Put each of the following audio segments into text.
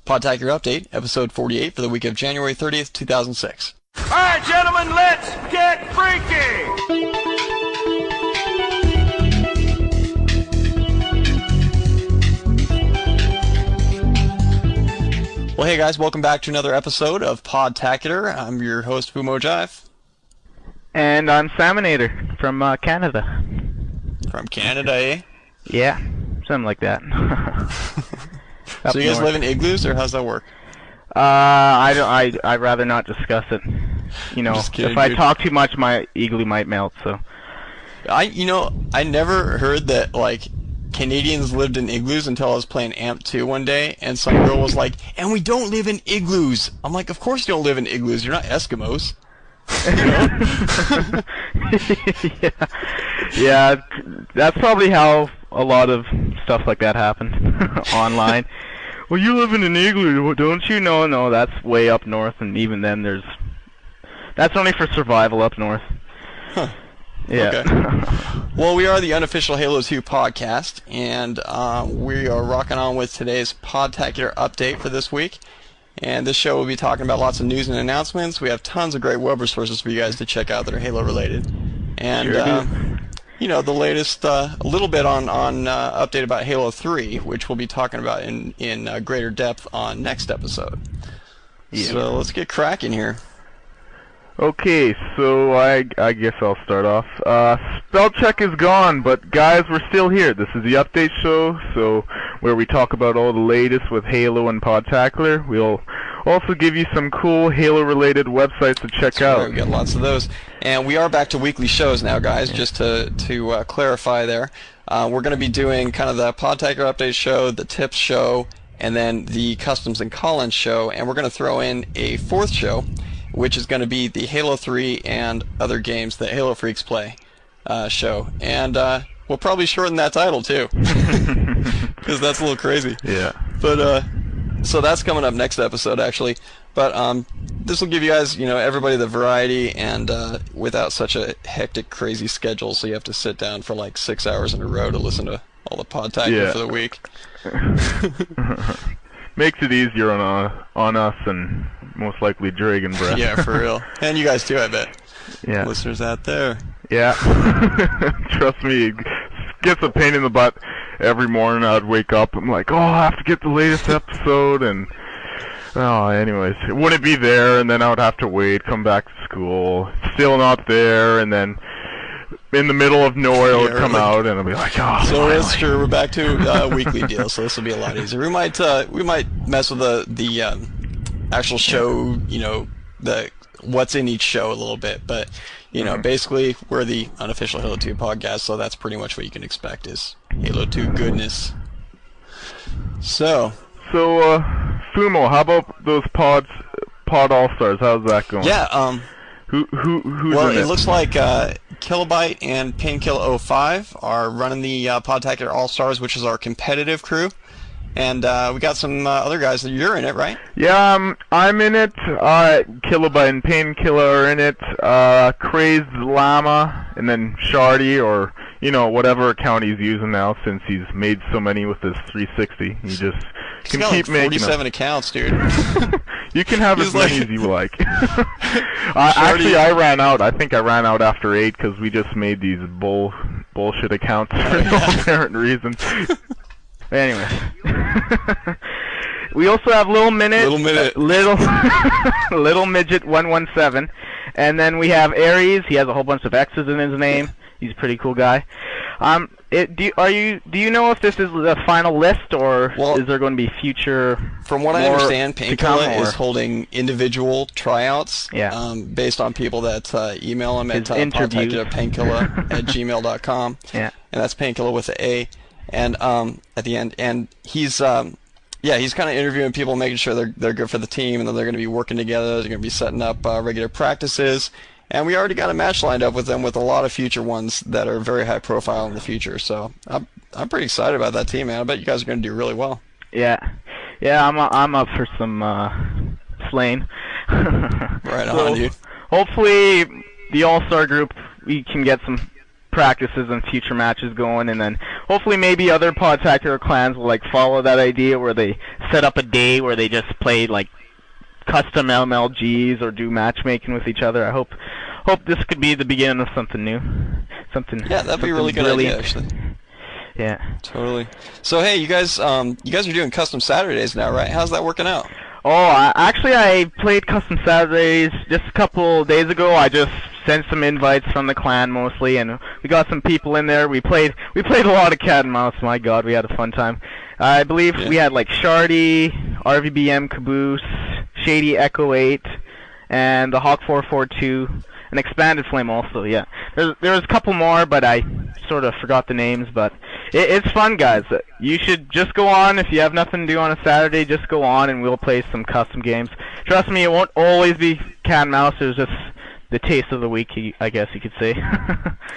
Podtacular Update, episode 48 for the week of January 30th, 2006. All right, gentlemen, let's get freaky! Well, hey guys, welcome back to another episode of Podtacular. I'm your host, Jive. And I'm Samanator from Canada. From Canada, eh? Yeah, something like that. So you guys live in igloos, or how's that work? I'd rather not discuss it. You know, Just kidding, if I dude. talk too much, my igloo might melt. So. I never heard that like Canadians lived in igloos until I was playing Amp 2 one day, and some girl was like, "And we don't live in igloos." I'm like, "Of course you don't live in igloos. You're not Eskimos." You know? Yeah, that's probably how a lot of stuff like that happened online. Well, you live in an igloo, don't you? No, that's way up north, and even then that's only for survival up north. Huh. Yeah. Okay. Well, we are the unofficial Halo 2 podcast, and we are rocking on with today's Podtacular update for this week. And this show will be talking about lots of news and announcements. We have tons of great web resources for you guys to check out that are Halo related. And, the latest, a little bit on update about Halo 3, which we'll be talking about in greater depth on next episode. Yeah. So let's get cracking here. Okay, so I guess I'll start off. Spell check is gone, but guys, we're still here. This is the update show, so where we talk about all the latest with Halo and Podtacular. We'll also give you some cool Halo-related websites to check out. Right, we got lots of those, and we are back to weekly shows now, guys. Just to clarify there, we're going to be doing kind of the Podtacular update show, the tips show, and then the customs and call-in show, and we're going to throw in a fourth show, which is going to be the Halo 3 and other games that Halo Freaks play show. And we'll probably shorten that title, too, because that's a little crazy. Yeah. But, so that's coming up next episode, actually. But this will give you guys, everybody the variety and without such a hectic, crazy schedule, so you have to sit down for like 6 hours in a row to listen to all the Podtacular for the week. Makes it easier on us and most likely Dragon Breath. Yeah, for real. And you guys too, I bet. Yeah. Listeners out there. Yeah. Trust me, it gets a pain in the butt every morning. I'd wake up, I'm like, I have to get the latest episode, and anyways, it wouldn't be there, and then I would have to wait, come back to school, still not there, and then in the middle of nowhere it would come out, and I'd be like, So that's true. We're back to a weekly deal, so this will be a lot easier. We might mess with the actual show, the what's in each show a little bit, but basically we're the unofficial Halo 2 podcast, so that's pretty much what you can expect is Halo 2 goodness. So Fumo, how about those Pod All-Stars? How's that going? Yeah, who's well, in it looks like Kilobyte and Painkiller 05 are running the Podtacular All-Stars, which is our competitive crew. And we got some other guys. You're in it, right? Yeah, I'm in it. Kilobyte and Painkiller are in it. Crazed Llama, and then Shardy, or whatever account he's using now, since he's made so many with his 360. He just can keep making 47 accounts, dude. You can have as many as you like. Actually, I ran out. I think I ran out after 8 because we just made these bullshit accounts for no apparent reason. Anyway, we also have Little Midget 117, and then we have Ares. He has a whole bunch of X's in his name. He's a pretty cool guy. Do you know if this is the final list, or is there going to be future? From what I understand, Painkiller is holding individual tryouts. Yeah. Based on people that email him at painkiller@gmail.com. Yeah. And that's Painkiller with an A. And at the end, and he's kind of interviewing people, making sure they're good for the team, and then they're going to be working together. They're going to be setting up regular practices, and we already got a match lined up with them with a lot of future ones that are very high profile in the future. So I'm pretty excited about that team, man. I bet you guys are going to do really well. Yeah, I'm up for some slaying. Right on, dude. Hopefully, the All-Star group, we can get some practices and future matches going, and then hopefully maybe other Podtacular clans will like follow that idea where they set up a day where they just play like custom MLGs or do matchmaking with each other. I hope this could be the beginning of something new. Yeah, that'd be a really good idea, actually. Yeah. Totally. So hey, you guys are doing custom Saturdays now, right? How's that working out? Oh, I played Custom Saturdays just a couple days ago. I just sent some invites from the clan mostly, and we got some people in there. We played a lot of cat and mouse. My God, we had a fun time. I believe we had like Shardy, RVBM Caboose, Shady Echo 8, and the Hawk 442, an Expanded Flame also. Yeah, there was a couple more, but I sort of forgot the names. But it's fun, guys. You should just go on if you have nothing to do on a Saturday. Just go on, and we'll play some custom games. Trust me, it won't always be cat and mouse. It's just the taste of the week, I guess you could say.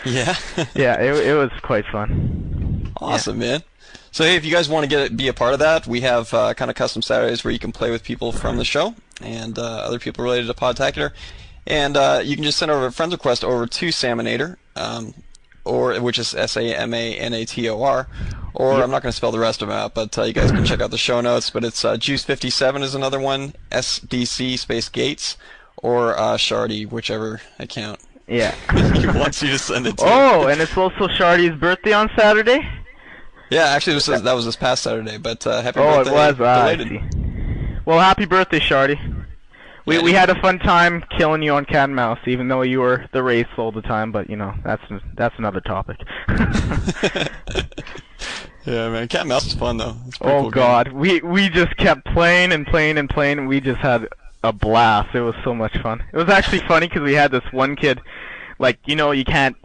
Yeah. Yeah, it was quite fun. Awesome, man. So hey, if you guys want to be a part of that, we have kind of custom Saturdays where you can play with people from the show and other people related to Podtacular. And you can just send over a friend request over to Samanator, which is Samanator, or I'm not going to spell the rest of them out, but you guys can check out the show notes. But it's Juice57 is another one, SDC space Gates, or Shardy, whichever account Yeah. he wants you to send it to. Oh, and it's also Shardy's birthday on Saturday? Yeah, actually that was this past Saturday, but happy Oh, birthday. it was. I belated. see. Well, happy birthday, Shardy. We had a fun time killing you on cat and mouse, even though you were the race all the time. But you know, that's another topic. Yeah, man, cat and mouse is fun though. It's a pretty Oh cool God, we just kept playing and playing and playing, and we just had a blast. It was so much fun. It was actually funny because we had this one kid, like you can't,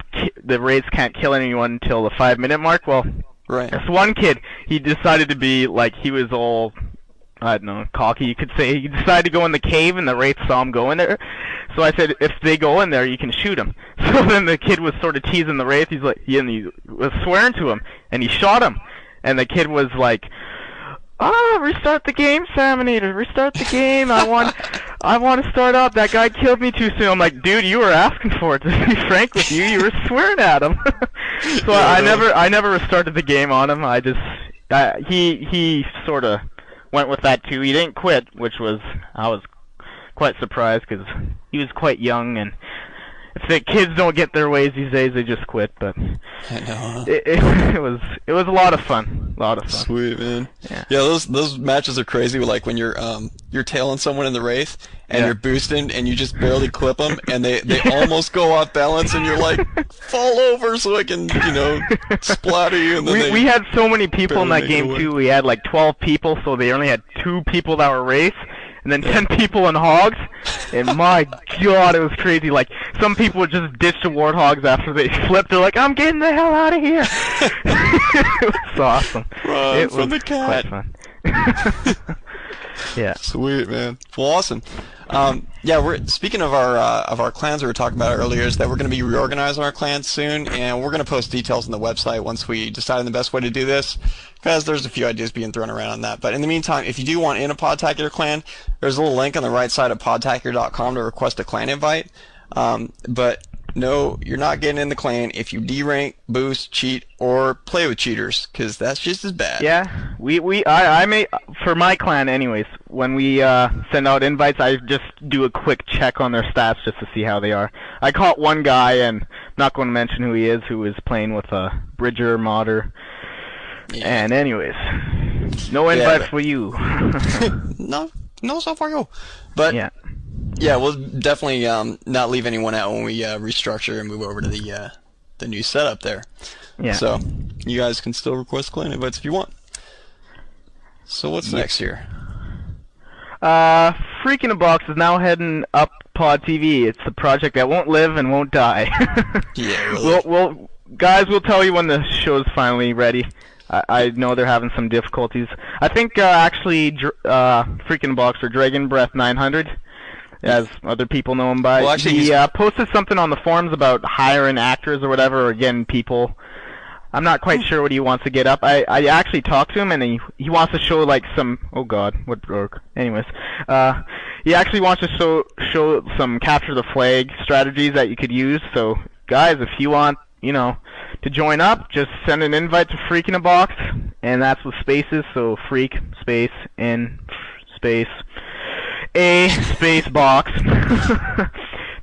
the raids can't kill anyone until the 5-minute mark. Well, Right. this one kid, he decided to be like he was all, I don't know, cocky, you could say. He decided to go in the cave, and the Wraith saw him go in there. So I said, if they go in there, you can shoot him. So then the kid was sort of teasing the Wraith. He's like, he was swearing to him, and he shot him. And the kid was like, restart the game, Samanator, restart the game. I want to start up. That guy killed me too soon. I'm like, dude, you were asking for it. To be frank with you, you were swearing at him. So I never restarted the game on him. He sort of went with that too. He didn't quit, I was quite surprised because he was quite young, and if the kids don't get their ways these days, they just quit. But I know. it was a lot of fun. Sweet, man. Yeah. Those matches are crazy. Like when you're tailing someone in the Wraith and you're boosting and you just barely clip them and they almost go off balance and you're like, fall over so I can splatter you. And then we had so many people in that game too. We had like 12 people, so they only had 2 people that were Wraiths, and then 10 people in Hogs. And my God, it was crazy. Like, some people would just ditch the Warthogs after they flipped. They're like, I'm getting the hell out of here. It was awesome. Run from the cat. Quite fun. Yeah. Sweet, man. Well, awesome. We're speaking of our clans we were talking about earlier, is that we're going to be reorganizing our clans soon, and we're going to post details on the website once we decide on the best way to do this, because there's a few ideas being thrown around on that. But in the meantime, if you do want in a Podtacular clan, there's a little link on the right side of podtacular.com to request a clan invite. But no, you're not getting in the clan if you derank, boost, cheat, or play with cheaters, because that's just as bad. Yeah, I may, for my clan anyways, when we send out invites, I just do a quick check on their stats just to see how they are. I caught one guy, and I'm not going to mention who he is, who is playing with a Bridger modder. Yeah. And anyways, no invite for you. no, so far you. But yeah, we'll definitely not leave anyone out when we restructure and move over to the new setup there. Yeah. So you guys can still request clan invites if you want. So what's next here? Freak in a Box is now heading up Pod TV. It's a project that won't live and won't die. Yeah, really. Guys, we'll tell you when the show's finally ready. I know they're having some difficulties. I think actually Freak in a Box, or Dragon Breath 900, as other people know him by. Well, actually, he posted something on the forums about hiring actors or whatever, or getting people. I'm not quite sure what he wants to get up. I actually talked to him, and he wants to show like some. Oh God, what broke? Anyways, he actually wants to show some capture the flag strategies that you could use. So guys, if you want, to join up, just send an invite to Freak in a Box, and that's with spaces, so Freak, space, in, space, a, space, box.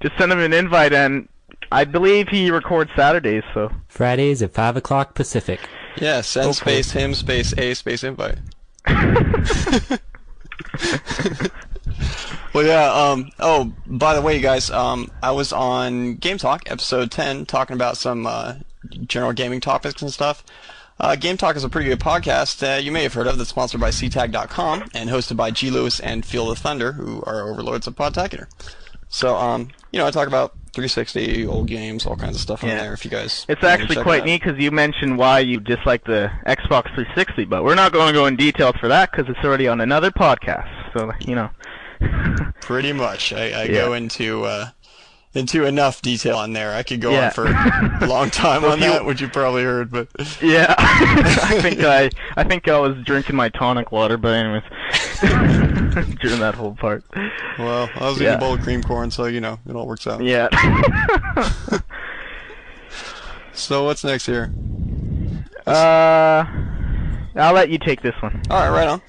Just send him an invite, and I believe he records Saturdays, so. Fridays at 5 o'clock Pacific. Yeah, send space him, space a, space invite. Well, yeah, oh, by the way, you guys, I was on Game Talk, episode 10, talking about some general gaming topics and stuff. Game Talk is a pretty good podcast you may have heard of that's sponsored by ctag.com and hosted by G. Lewis and Feel the Thunder, who are overlords of Podtacular. So, I talk about 360, old games, all kinds of stuff on there if you guys... It's actually quite neat because you mentioned why you dislike the Xbox 360, but we're not going to go in details for that because it's already on another podcast, so, Pretty much. I go into enough detail on there. I could go on for a long time on that, which you probably heard, but... Yeah, I think I was drinking my tonic water, but anyways, during that whole part. Well, I was eating a bowl of cream corn, so, it all works out. Yeah. So what's next here? I'll let you take this one. Alright, right on.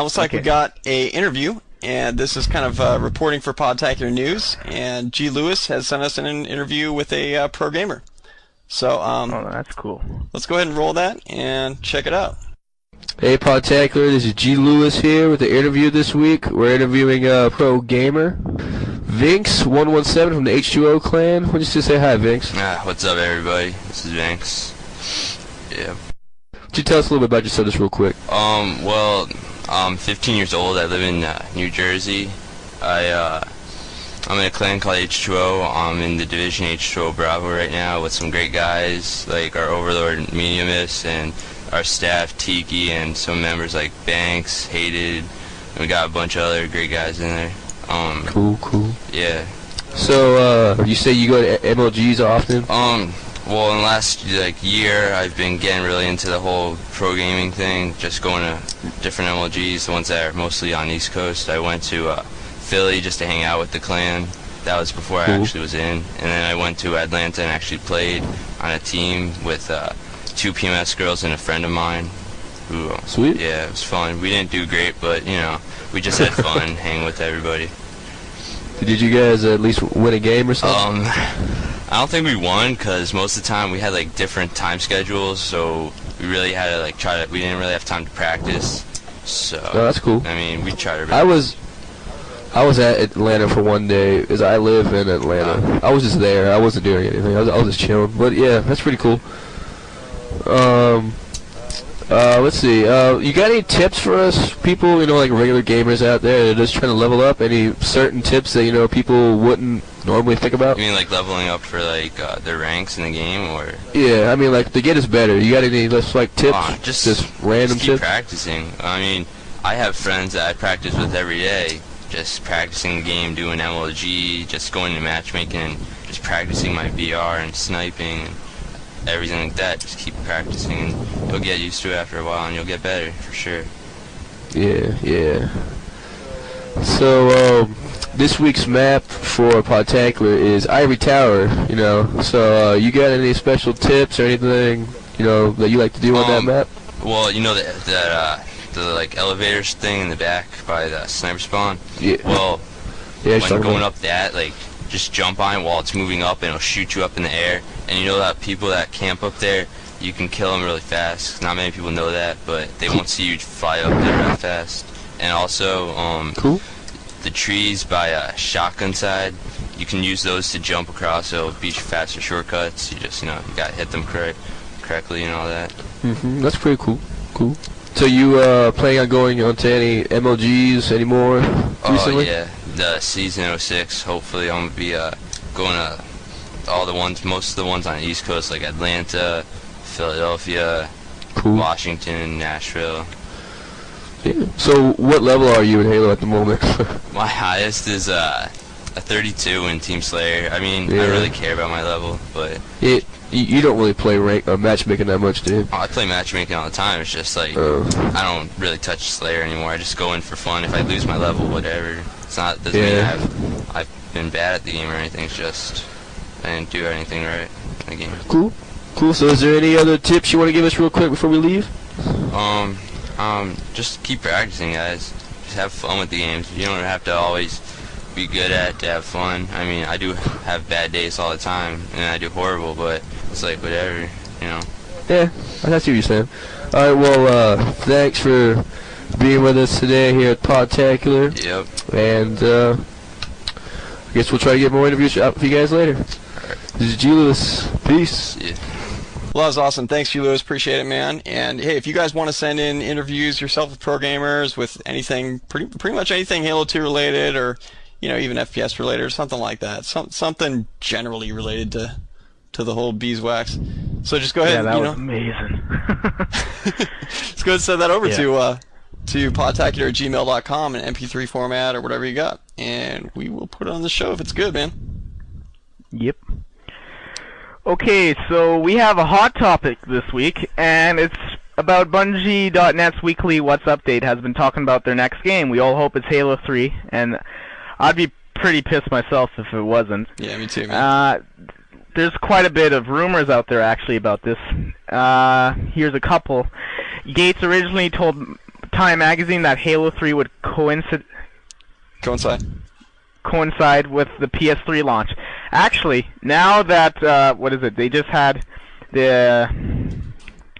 Looks like we got a interview, and this is kind of reporting for Podtacular News, and G. Lewis has sent us an interview with a pro gamer. So, oh, that's cool. Let's go ahead and roll that and check it out. Hey Podtacular, this is G. Lewis here with the interview this week. We're interviewing a pro gamer, Vinx117 from the H2O clan. Why don't you just say hi, Vinx? What's up, everybody? This is Vinx. Yeah. Could you tell us a little bit about yourself just real quick? Well, I'm 15 years old. I live in New Jersey. I'm in a clan called H2O. I'm in the division H2O Bravo right now with some great guys like our overlord Mediumus and our staff Tiki and some members like Banks, Hated. And we got a bunch of other great guys in there. Cool. Yeah. So, you say you go to MLGs often? Well, in the last year, I've been getting really into the whole pro gaming thing, just going to different MLGs, the ones that are mostly on East Coast. I went to Philly just to hang out with the clan. That was before I actually was in. And then I went to Atlanta and actually played on a team with 2 PMS girls and a friend of mine. Who, Sweet. Yeah, it was fun. We didn't do great, but, we just had fun hanging with everybody. Did you guys at least win a game or something? I don't think we won because most of the time we had different time schedules, so we really had to we didn't really have time to practice. So that's cool. I mean, we tried our best. I was at Atlanta for one day because I live in Atlanta. I was just there. I wasn't doing anything. I was just chilling. But yeah, that's pretty cool. Let's see. You got any tips for us, people? Like regular gamers out there that are just trying to level up. Any certain tips that people wouldn't normally think about? You mean leveling up for their ranks in the game, or? Yeah, I mean to get us better. You got any tips? Just random keep tips. Practicing. I mean, I have friends that I practice with every day. Just practicing the game, doing MLG, just going to matchmaking, and just practicing my VR and sniping. And everything like that, just keep practicing and you'll get used to it after a while and you'll get better for sure. Yeah. So this week's map for Podtacular is Ivory Tower, so you got any special tips or anything that you like to do on that map? Well, the elevators thing in the back by the sniper spawn. Yeah. Well, when going up that, just jump on it while it's moving up and it'll shoot you up in the air. And that people that camp up there, you can kill them really fast. Not many people know that, but they won't see you fly up there really fast. And also, the trees by shotgun side, you can use those to jump across. So it'll be faster shortcuts. You just, you gotta hit them correctly and all that. That's pretty cool. So you planning on going onto any MLGs anymore recently? Yeah, the season 06. Hopefully, I'm gonna be going to most of the ones on the East Coast, like Atlanta, Philadelphia, Washington, Nashville. Yeah. So what level are you in Halo at the moment? My highest is a 32 in Team Slayer. I mean, I don't really care about my level, but you don't really play matchmaking that much, do you? I play matchmaking all the time. It's just I don't really touch Slayer anymore. I just go in for fun. If I lose my level, whatever. Doesn't mean I've been bad at the game or anything. It's just I didn't do anything right in the game. Cool. Cool. So is there any other tips you want to give us real quick before we leave? Just keep practicing, guys. Just have fun with the games. You don't have to always be good at to have fun. I mean, I do have bad days all the time, and I do horrible, but it's like whatever, you know. Yeah, I see what you're saying. All right, well, thanks for being with us today here at Podtacular. Yep. And I guess we'll try to get more interviews out for you guys later. This is G. Lewis. Peace. Yeah. Well, that was awesome. Thanks, G. Lewis. Appreciate it, man. And hey, if you guys want to send in interviews yourself with pro gamers with anything, pretty much anything Halo 2 related, or even FPS related or something like that, something generally related to the whole beeswax. So just go ahead. Yeah, that was amazing. Just go ahead and send that over to podtacular@gmail.com in MP3 format or whatever you got, and we will put it on the show if it's good, man. Yep. Okay, so we have a hot topic this week, and it's about Bungie.net's weekly What's Update has been talking about their next game. We all hope it's Halo 3, and I'd be pretty pissed myself if it wasn't. Yeah, me too, man. There's quite a bit of rumors out there, actually, about this. Here's a couple. Gates originally told Time Magazine that Halo 3 would coincide with the PS3 launch. Actually, now that, they just had the,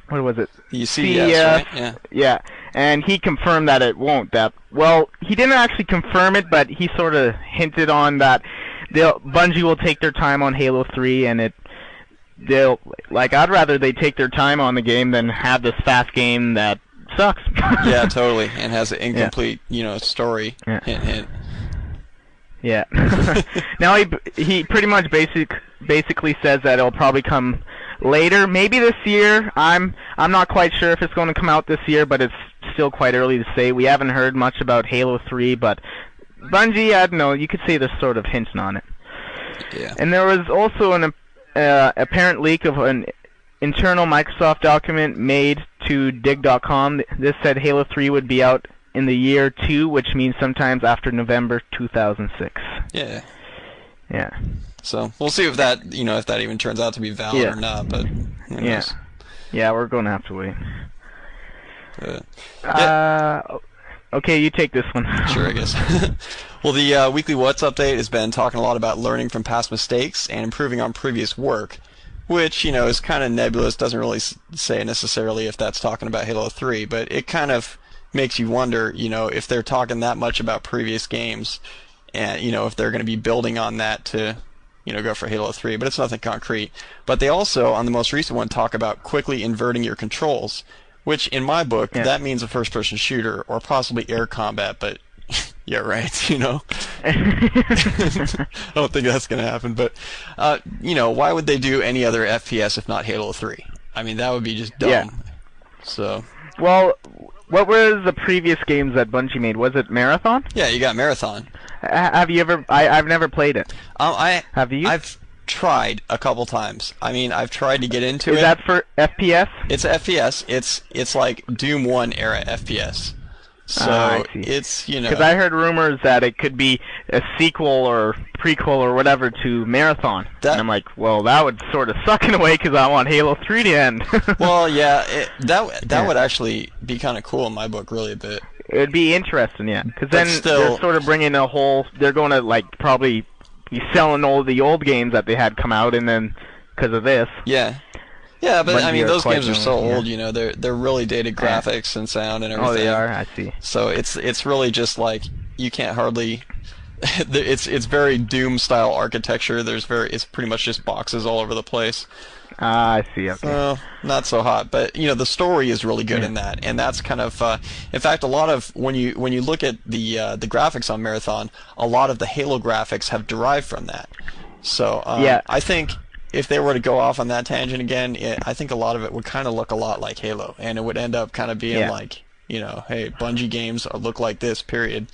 The CES, right? Yeah. Yeah, and he confirmed that it won't. He didn't actually confirm it, but he sort of hinted on that Bungie will take their time on Halo 3, and I'd rather they take their time on the game than have this fast game that sucks. Yeah, totally, and has an incomplete, story. Yeah. Hint, hint. Yeah. Now he pretty much basically says that it'll probably come later, maybe this year. I'm not quite sure if it's going to come out this year, but it's still quite early to say. We haven't heard much about Halo 3, but Bungie, I don't know, you could say they're sort of hinting on it. Yeah. And there was also an apparent leak of an internal Microsoft document made to dig.com. This said Halo 3 would be out in the year 2, which means sometimes after November 2006. Yeah. Yeah. So we'll see if that even turns out to be valid or not. But who knows? Yeah, we're going to have to wait. Yeah. Okay, you take this one. Sure, I guess. Well, the weekly What's Update has been talking a lot about learning from past mistakes and improving on previous work, which, is kind of nebulous, doesn't really say necessarily if that's talking about Halo 3, but it kind of makes you wonder, if they're talking that much about previous games, and, if they're going to be building on that to, go for Halo 3, but it's nothing concrete. But they also, on the most recent one, talk about quickly inverting your controls, which, in my book, that means a first-person shooter, or possibly air combat, but yeah, right, I don't think that's going to happen, but, why would they do any other FPS if not Halo 3? I mean, that would be just dumb. Yeah. So. Well, what were the previous games that Bungie made? Was it Marathon? Yeah, you got Marathon. Have you ever... I've never played it. Have you? I've tried a couple times. I mean, I've tried to get into it. Is that for FPS? It's FPS. It's like Doom 1 era FPS. So it's, Because I heard rumors that it could be a sequel or prequel or whatever to Marathon. And I'm like, well, that would sort of suck in a way because I want Halo 3 to end. Well, yeah, that would actually be kind of cool in my book, really a bit. It would be interesting, yeah. Because then they're sort of bringing a whole... They're going to, probably be selling all the old games that they had come out, and then because of this... Yeah. Yeah, but I mean, those games are so old, they're really dated graphics and sound and everything. Oh, they are? I see. So it's really just like, you can't hardly... it's very Doom-style architecture. It's pretty much just boxes all over the place. I see, okay. So, not so hot, but, the story is really good in that, and that's kind of... in fact, a lot of... When you look at the graphics on Marathon, a lot of the Halo graphics have derived from that. So, I think... If they were to go off on that tangent again, I think a lot of it would kind of look a lot like Halo, and it would end up kind of being like, hey, Bungie games look like this, period.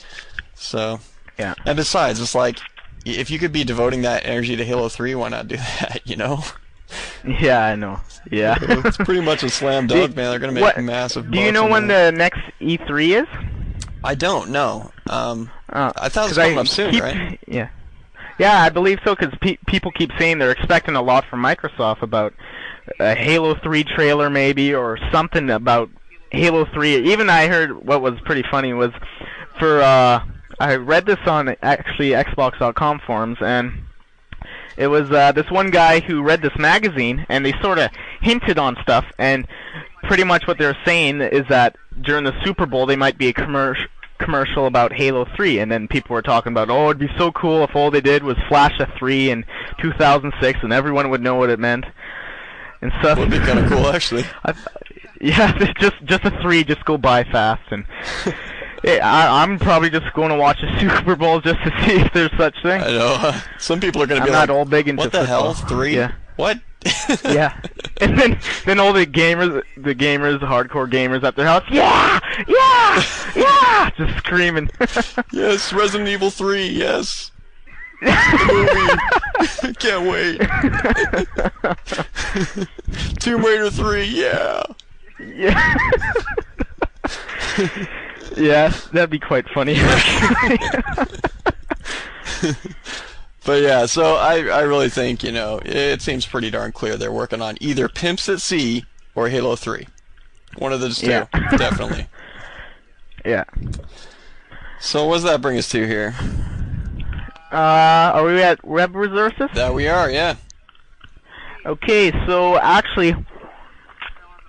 So, yeah. And besides, it's like, if you could be devoting that energy to Halo 3, why not do that, Yeah, I know. Yeah. It's pretty much a slam dunk, man. They're going to make massive bucks. Do you know when the next E3 is? I don't know. I thought it was coming up soon, right? Yeah. Yeah, I believe so, because people keep saying they're expecting a lot from Microsoft about a Halo 3 trailer maybe, or something about Halo 3. Even I heard what was pretty funny was for, I read this on actually Xbox.com forums, and it was this one guy who read this magazine, and they sort of hinted on stuff, and pretty much what they're saying is that during the Super Bowl they might be a commercial about Halo 3, and then people were talking about, oh, it'd be so cool if all they did was flash a 3 in 2006 and everyone would know what it meant and stuff. Would be kind of cool, actually. Yeah, just a 3, just go by fast, and I'm probably just going to watch a Super Bowl just to see if there's such thing. I know. Some people are going to be I'm like, not all big into what the football. hell, 3? Yeah. What? Yeah, and then all the gamers, the hardcore gamers at their house, yeah, just screaming. Yes, Resident Evil 3, yes. The movie. Can't wait. Tomb Raider 3, yeah. Yeah. Yeah, that'd be quite funny. But yeah, so I really think, it seems pretty darn clear they're working on either Pimps at Sea or Halo 3. One of those two, Yeah. definitely. Yeah. So what does that bring us to here? Are we at web resources? That we are, yeah. Okay, so actually,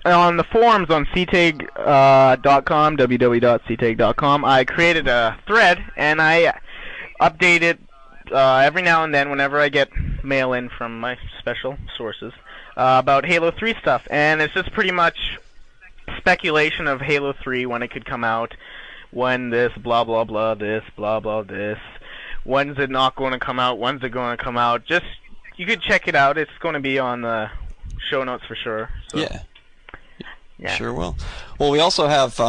on the forums on ctag.com, www.ctag.com, I created a thread, and I update it every now and then whenever I get mail in from my special sources about Halo 3 stuff, and it's just pretty much speculation of Halo 3, when it could come out, when this, blah blah blah, this, blah blah this, when's it not going to come out, when's it going to come out. Just, you could check it out, it's going to be on the show notes for sure. So. Yeah. Yeah. Sure will. Well, we also have,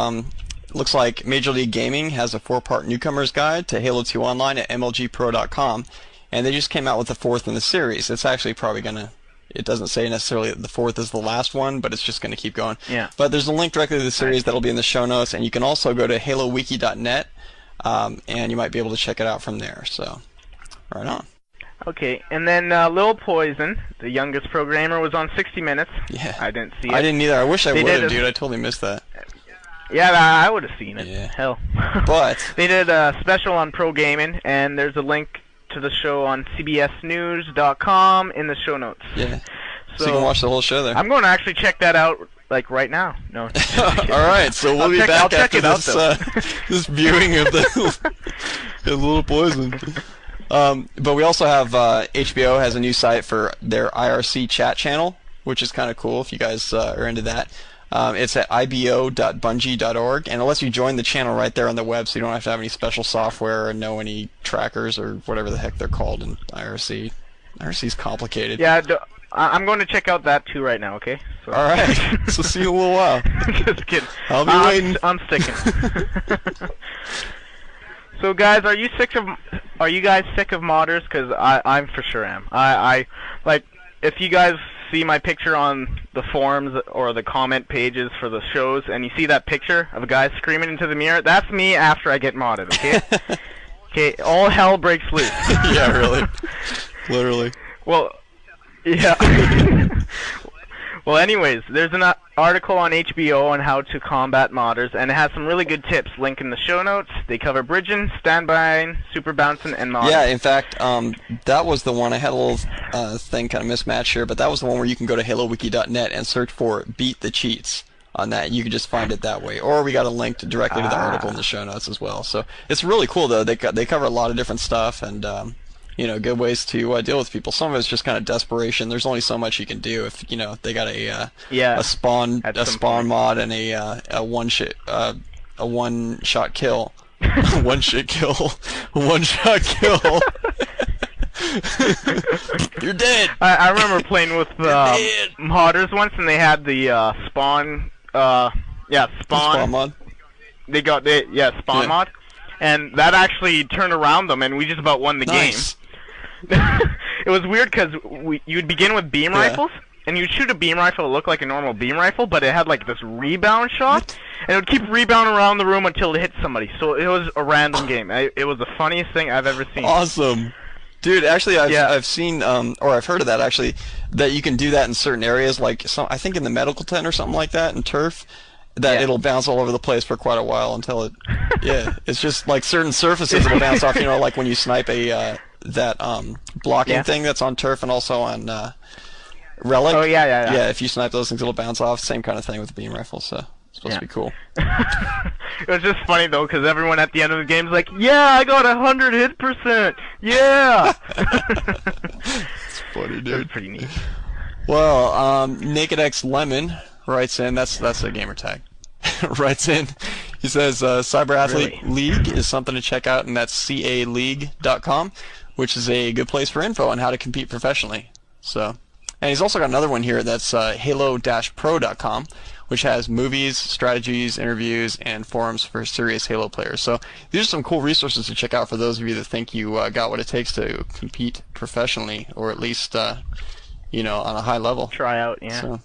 looks like Major League Gaming has a 4-part newcomer's guide to Halo 2 Online at MLGpro.com, and they just came out with the 4th in the series. It's actually probably going to, it doesn't say necessarily that the 4th is the last one, but it's just going to keep going. Yeah. But there's a link directly to the series that'll be in the show notes, and you can also go to halowiki.net, and you might be able to check it out from there. So, right on. Okay, and then Lil Poison, the youngest programmer, was on 60 Minutes. Yeah. I didn't see it. I didn't either. I wish I They would did have, a- dude. I totally missed that. Yeah, I would have seen it. Yeah. Hell. But They did a special on pro gaming, and there's a link to the show on cbsnews.com in the show notes. yeah, so you can watch the whole show there. I'm going to actually check that out, like, right now. No. All right, so we'll be back I'll check after it out, this though. this viewing of the Little Poison. But we also have HBO has a new site for their IRC chat channel, which is kind of cool if you guys are into that. It's at ibo.bungie.org, and it lets you join the channel right there on the web, so you don't have to have any special software or know any trackers or whatever the heck they're called in IRC. IRC's complicated. Yeah, I'm going to check out that too right now, okay? So. All right, so see you in a little while. Just kidding. I'll be waiting. I'm sticking. So guys, are you guys sick of modders? Because I for sure am. I like, if you guys see my picture on the forums or the comment pages for the shows, and you see that picture of a guy screaming into the mirror, that's me after I get modded, okay? Okay, all hell breaks loose. Yeah, really. Literally. Well, yeah. Well, anyways, there's an article on HBO on how to combat modders, and it has some really good tips. Link in the show notes. They cover bridging, standby, super bouncing, and modding. Yeah, in fact, that was the one. I had a little thing kind of mismatched here, but that was the one where you can go to halowiki.net and search for Beat the Cheats on that. You can just find it that way. Or we got a link directly to the article in the show notes as well. So it's really cool, though. They cover a lot of different stuff, and good ways to deal with people. Some of it's just kind of desperation. There's only so much you can do if they got a spawn mod and a one shot kill, one shot kill. You're dead. I remember playing with modders once, and they had the spawn. Spawn mod. They got spawn mod, and that actually turned around them, and we just about won the game. It was weird because you would begin with beam rifles, and you'd shoot a beam rifle that looked like a normal beam rifle, but it had like this rebound shot, and it would keep rebounding around the room until it hit somebody. So it was a random game. It was the funniest thing I've ever seen. Awesome. Dude, actually, I've seen, or I've heard of that actually, that you can do that in certain areas, like I think in the medical tent or something like that, in turf, that it'll bounce all over the place for quite a while until it, it's just like certain surfaces it'll bounce off. You know, like when you snipe that blocking thing that's on turf and also on relic. Oh yeah. Yeah, if you snipe those things, it'll bounce off. Same kind of thing with the beam rifle. So. It's supposed to be cool. It was just funny though, because everyone at the end of the game is like, "Yeah, I got 100 hit percent. Yeah." It's funny, dude. That's pretty neat. Well, Naked X Lemon writes in. That's a gamer tag. Writes in. He says Cyber Athlete League is something to check out, and that's caleague.com, which is a good place for info on how to compete professionally. So, and he's also got another one here that's halo-pro.com. Which has movies, strategies, interviews, and forums for serious Halo players. So these are some cool resources to check out for those of you that think you got what it takes to compete professionally, or at least, on a high level. Try out, yeah. So.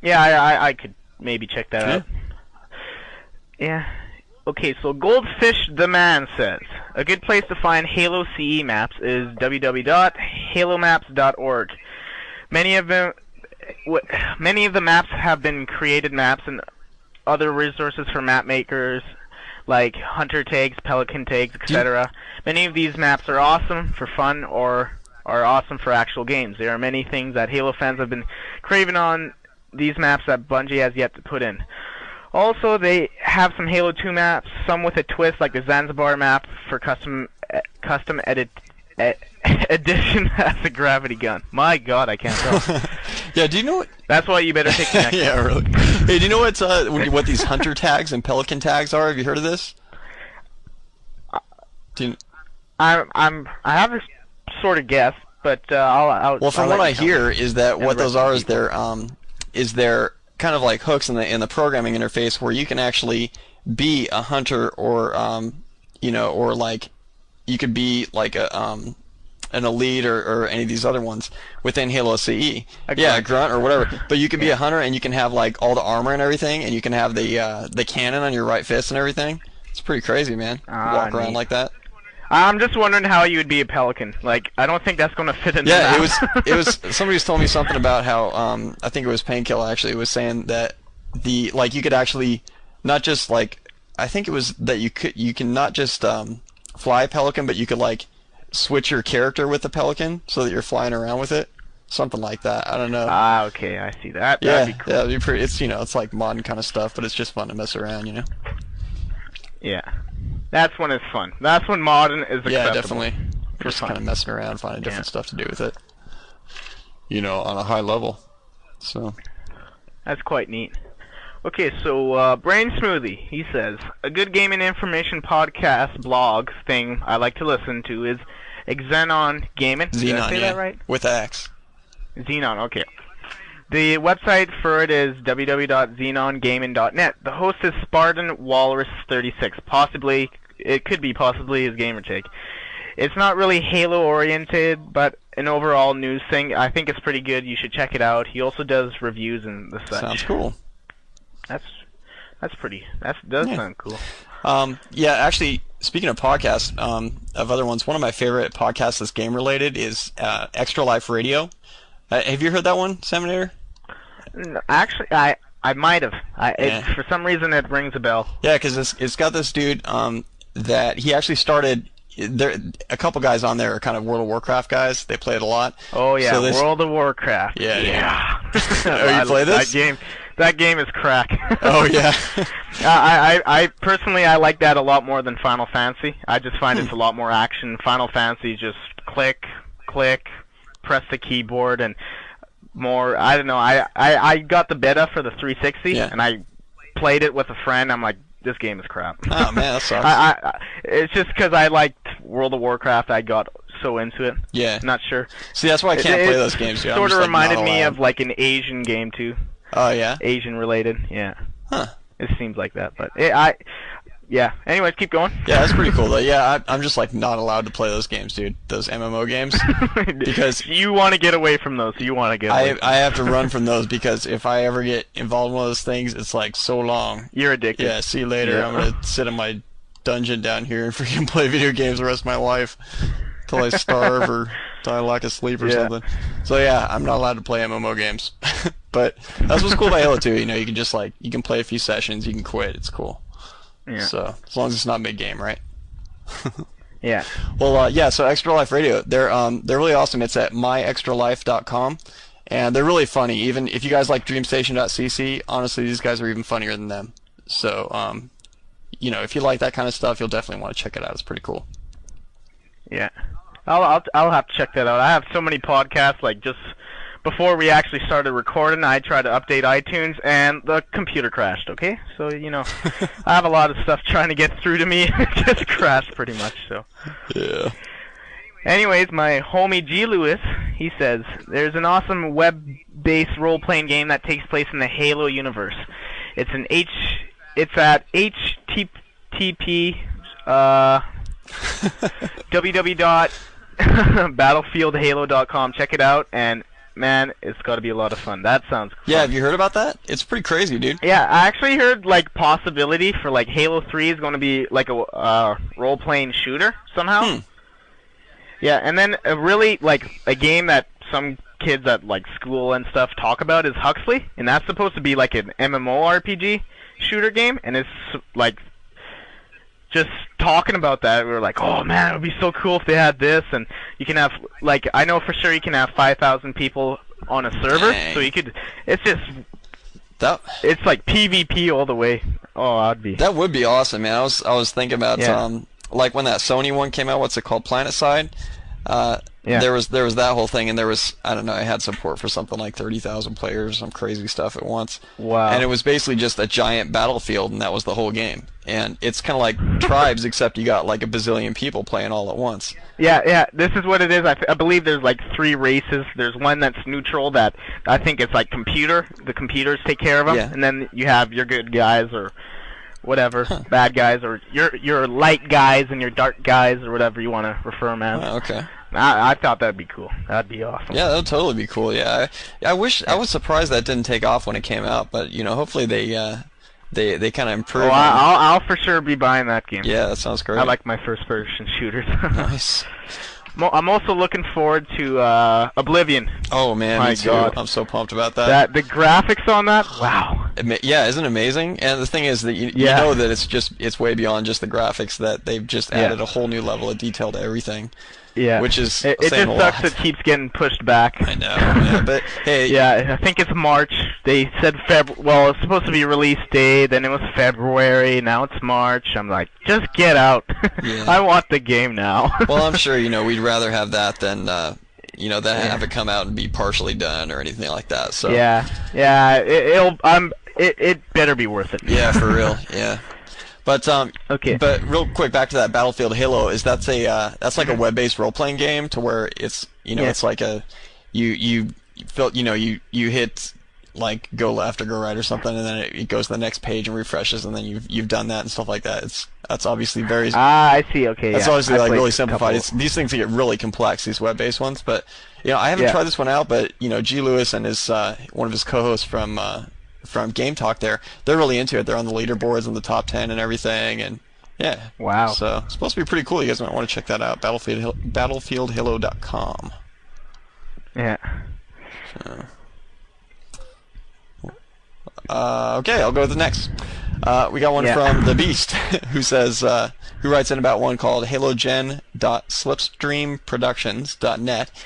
Yeah, I could maybe check that out. Yeah. Okay, so Goldfish the Man says, a good place to find Halo CE maps is www.halomaps.org. Many of the maps have been created maps and other resources for map makers like hunter tags, pelican tags, etc. Many of these maps are awesome for fun or are awesome for actual games. There are many things that Halo fans have been craving on these maps that Bungie has yet to put in. Also, they have some Halo 2 maps, some with a twist like the Zanzibar map for custom edition has a gravity gun. My God, I can't tell. Yeah, do you know what? That's why you better take the next Yeah, really. Hey, do you know what these hunter tags and pelican tags are? Have you heard of this? I have a sort of guess, but I'll. Well, from what I hear is that what those are is they're kind of like hooks in the programming interface where you can actually be a hunter or or like you could be like an elite or any of these other ones within Halo CE. A grunt or whatever. But you can be a hunter and you can have like all the armor and everything, and you can have the cannon on your right fist and everything. It's pretty crazy, man. Walk around like that. I'm just wondering how you would be a pelican. Like, I don't think that's going to fit in. Yeah, it was. Somebody's told me something about how I think it was Painkiller actually was saying that you could actually not just like I think it was that you can not just fly a pelican, but you could like switch your character with the pelican so that you're flying around with it. Something like that. I don't know. Okay, I see that. Yeah, that'd be cool. That'd be pretty. It's it's like modern kind of stuff, but it's just fun to mess around, Yeah. That's when it's fun. That's when modern is acceptable. Yeah, definitely. Just kind of messing around, finding different stuff to do with it. On a high level. So. That's quite neat. Okay, so Brain Smoothie, he says, a good gaming information podcast blog thing I like to listen to is Xenon Gaming. Did I say that right? With X. Xenon, okay. The website for it is www.xenongaming.net. The host is Spartan Walrus 36. It could be possibly his gamer tag. It's not really Halo oriented, but an overall news thing. I think it's pretty good. You should check it out. He also does reviews and the such. Sounds cool. That's pretty. That does sound cool. Yeah, actually, speaking of podcasts, of other ones, one of my favorite podcasts that's game related is Extra Life Radio. Have you heard that one, Samanator? Actually, I might have. For some reason, it rings a bell. Yeah, because it's got this dude that he actually started. There, a couple guys on there are kind of World of Warcraft guys. They play it a lot. Oh yeah, so World of Warcraft. Yeah. Oh, you play this? That game is crack. Oh yeah. I personally like that a lot more than Final Fantasy. I just find it's a lot more action. Final Fantasy just click, press the keyboard and more. I don't know. I got the beta for the 360 and I played it with a friend. I'm like, this game is crap. Oh man, that sucks. It's just because I liked World of Warcraft. I got so into it. Yeah. Not sure. See, that's why I can't play those games. It sort of reminded me of like an Asian game too. Oh yeah. Asian related. Yeah. Huh. It seems like that, but yeah. Anyways, keep going. Yeah, that's pretty cool though. Yeah, I'm just like not allowed to play those games, dude. Those MMO games, because you want to get away from those. I have to run from those because if I ever get involved in one of those things, it's like so long. You're addicted. Yeah. See you later. Yeah. I'm gonna sit in my dungeon down here and freaking play video games the rest of my life. till I starve or die lack of sleep or something. So yeah, I'm not allowed to play MMO games. But that's what's cool about Halo 2. You know, you can just you can play a few sessions, you can quit. It's cool. Yeah. So as long as it's not mid-game, right? Yeah. Well, yeah. So Extra Life Radio, they're really awesome. It's at myextralife.com, and they're really funny. Even if you guys like DreamStation.cc, honestly, these guys are even funnier than them. So, you know, if you like that kind of stuff, you'll definitely want to check it out. It's pretty cool. Yeah. I'll have to check that out. I have so many podcasts. Like just before we actually started recording, I tried to update iTunes, and the computer crashed, okay? So, you know, I have a lot of stuff trying to get through to me. It just crashed pretty much, so. Yeah. Anyways, my homie G. Lewis, he says, there's an awesome web-based role-playing game that takes place in the Halo universe. It's at http www.battlefieldhalo.com. Check it out, and man, it's got to be a lot of fun. That sounds fun. Yeah, have you heard about that? It's pretty crazy, dude. Yeah, I actually heard like possibility for like Halo 3 is going to be like a role-playing shooter somehow. Yeah, and then really like a game that some kids at like school and stuff talk about is Huxley, and that's supposed to be like an MMORPG shooter game, and it's like just talking about that, we were like, oh man, it would be so cool if they had this, and you can have, like, I know for sure you can have 5,000 people on a server, so you could, it's just, it's like PvP all the way. Oh, I'd be. That would be awesome, man. I was thinking about, like when that Sony one came out, what's it called, PlanetSide? There was that whole thing, and there was, I don't know, I had support for something like 30,000 players, some crazy stuff at once. Wow. And it was basically just a giant battlefield, and that was the whole game. And it's kind of like Tribes, except you got like a bazillion people playing all at once. Yeah, this is what it is. I believe there's like 3 races. There's one that's neutral that I think it's like the computers take care of them, and then you have your good guys or whatever, bad guys, or your light guys and your dark guys, or whatever you want to refer them as. Okay. I thought that'd be cool. That'd be awesome. Yeah, that would totally be cool. Yeah, I was surprised that didn't take off when it came out, but you know, hopefully they kind of improve. Oh, I'll for sure be buying that game. Yeah, that sounds great. I like my first-person shooters. Nice. I'm also looking forward to Oblivion. Oh man, my me too. God. I'm so pumped about that. The graphics on that, wow. Yeah, isn't it amazing? And the thing is that you know that it's way beyond just the graphics, that they've just added a whole new level of detail to everything. Yeah, which is it just sucks. It keeps getting pushed back. I know, yeah, but hey, yeah, I think it's March. They said well, it's supposed to be release date, then it was February. Now it's March. I'm like, just get out. Yeah. I want the game now. Well, I'm sure we'd rather have that than have it come out and be partially done or anything like that. So yeah, it better be worth it. Yeah, for real. Yeah. But okay. But real quick, back to that Battlefield Halo. That's like a web-based role-playing game to where it's it's like you hit like go left or go right or something, and then it goes to the next page and refreshes, and then you've done that and stuff like that. That's obviously very. I see. Okay. That's obviously like really simplified. These things get really complex, these web-based ones. But I haven't tried this one out. But G. Lewis and his one of his co-hosts from Game Talk they're really into it. They're on the leaderboards in the top 10 and everything, and yeah. Wow. So it's supposed to be pretty cool. You guys might want to check that out. BattlefieldHalo.com. Yeah. So, okay, I'll go with the next. We got one from The Beast, who says, who writes in about one called halogen.slipstreamproductions.net.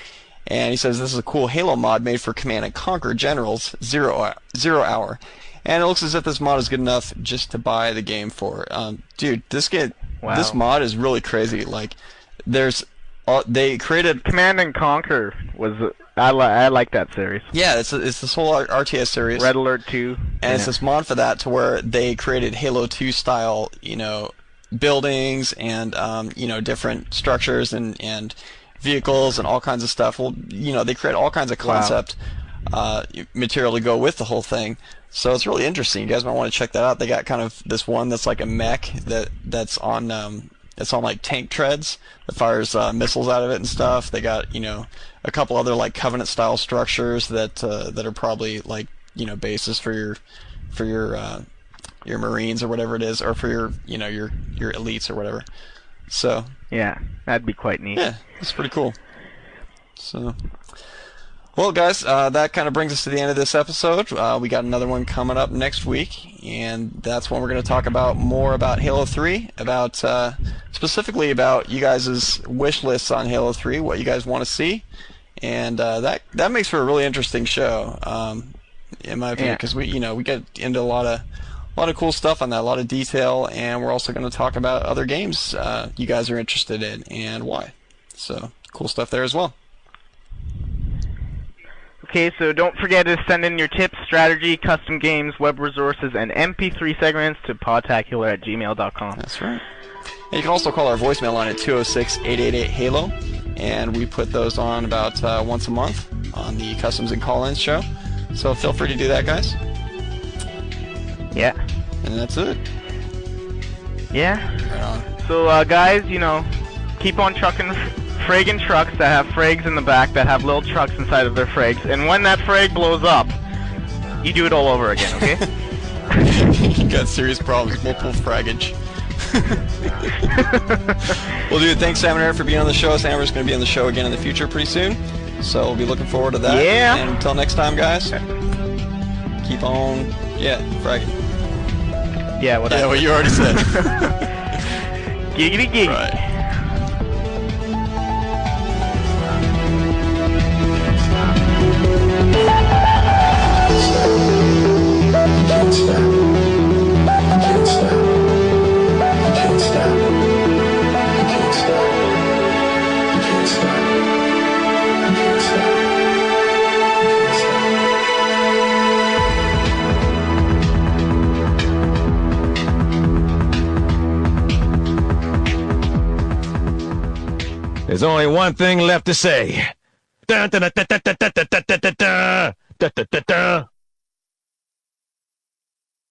And he says this is a cool Halo mod made for Command & Conquer Generals 0 Hour. And it looks as if this mod is good enough just to buy the game for. Dude, this mod is really crazy. Like, they created... Command & Conquer was... I like that series. Yeah, it's this whole RTS series. Red Alert 2. And it's this mod for that to where they created Halo 2 style, buildings and, different structures and vehicles and all kinds of stuff. Well, they create all kinds of concept material to go with the whole thing. So it's really interesting. You guys might want to check that out. They got kind of this one that's like a mech that's on like tank treads that fires missiles out of it and stuff. They got a couple other like Covenant style structures that are probably like bases for your Marines or whatever it is, or for your your elites or whatever. So Yeah, that'd be quite neat. yeah, it's pretty cool. So, well, guys, that kind of brings us to the end of this episode. We got another one coming up next week, and that's when we're going to talk about more about Halo 3, about specifically about you guys' wish lists on Halo 3, what you guys want to see, and that makes for a really interesting show, in my opinion, because we get into a lot of cool stuff on that, a lot of detail, and we're also going to talk about other games you guys are interested in and why. So cool stuff there as well. Okay, so don't forget to send in your tips, strategy, custom games, web resources, and MP3 segments to podtacular@gmail.com. That's right. And you can also call our voicemail line at 206-888-HALO, and we put those on about once a month on the Customs and Call-Ins show. So feel free to do that, guys. Yeah. And that's it. Yeah. Right on. So, guys, keep on trucking friggin' trucks that have frags in the back that have little trucks inside of their frags, and when that frag blows up, you do it all over again, okay? You got serious problems, multiple fraggage. Well, dude, thanks, Samanator, for being on the show. Samanator's going to be on the show again in the future pretty soon, so we'll be looking forward to that. Yeah. And until next time, guys, keep on, fragging. Yeah, whatever. Yeah, what you already said. Giggity gig. Right. There's only one thing left to say. Dun, dun, dun, dun, dun, dun, dun, dun, dun, dun, dun, dun, dun, dun.